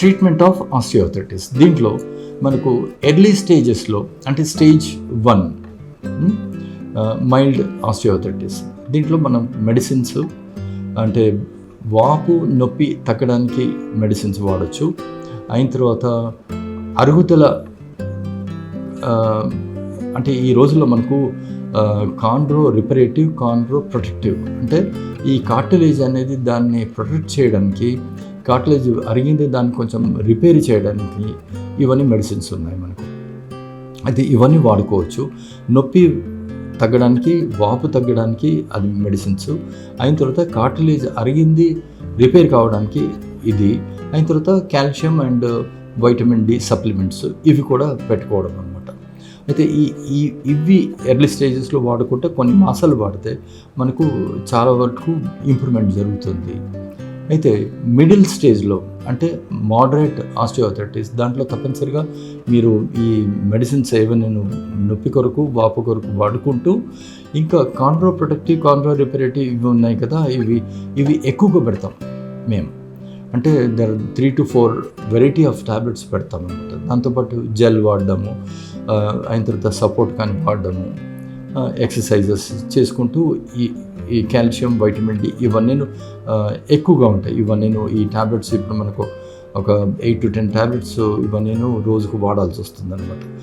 Treatment of osteoarthritis. దీంట్లో మనకు early స్టేజెస్లో అంటే స్టేజ్ 1 మైల్డ్ ఆస్టియోఆర్థరైటిస్, దీంట్లో మనం మెడిసిన్స్ అంటే వాపు నొప్పి తగ్గడానికి మెడిసిన్స్ వాడచ్చు. అయిన తర్వాత అరుగుదల అంటే ఈ రోజుల్లో మనకు కాండ్రో రిపరేటివ్, కాండ్రో ప్రొటెక్టివ్, అంటే ఈ కార్టిలేజ్ అనేది దాన్ని ప్రొటెక్ట్ చేయడానికి, కార్టిలేజ్ అరిగింది దాన్ని కొంచెం రిపేర్ చేయడానికి ఇవన్నీ మెడిసిన్స్ ఉన్నాయి మనకు. అయితే ఇవన్నీ వాడుకోవచ్చు. నొప్పి తగ్గడానికి, వాపు తగ్గడానికి అది మెడిసిన్స్. అయిన తర్వాత కార్టిలేజ్ అరిగింది రిపేర్ కావడానికి ఇది. అయిన తర్వాత calcium and vitamin D supplements ఇవి కూడా పెట్టుకోవడం అనమాట. అయితే ఇవి ఎర్లీ స్టేజెస్లో వాడుకుంటే కొన్ని మాసాలు వాడితే మనకు చాలా వరకు ఇంప్రూవ్మెంట్ జరుగుతుంది. అయితే మిడిల్ స్టేజ్లో అంటే మోడరేట్ ఆస్టియోఆర్థరైటిస్, దాంట్లో తప్పనిసరిగా మీరు ఈ మెడిసిన్స్ ఏవైనా నొప్పి కొరకు, వాపు కొరకు వాడుకుంటూ ఇంకా కాండ్రో ప్రొటెక్టివ్, కాండ్రో రిపరేటివ్ ఇవి ఉన్నాయి కదా, ఇవి ఎక్కువగా పెడతాం మేము. అంటే there 3 to 4 variety of tablets పెడతాం అనమాట. దాంతోపాటు జెల్ వాడడము, అయిన తర్వాత సపోర్ట్ కానీ వాడడము, ఎక్సర్సైజెస్ చేసుకుంటూ ఈ కాల్షియం, వైటమిన్ డి ఇవన్నీ ఎక్కువగా ఉంటాయి. ఇవన్నీ ఈ టాబ్లెట్స్ ఇప్పుడు మనకు ఒక 8 to 10 టాబ్లెట్స్ ఇవన్నీ రోజుకు వాడాల్సి వస్తుంది అనమాట.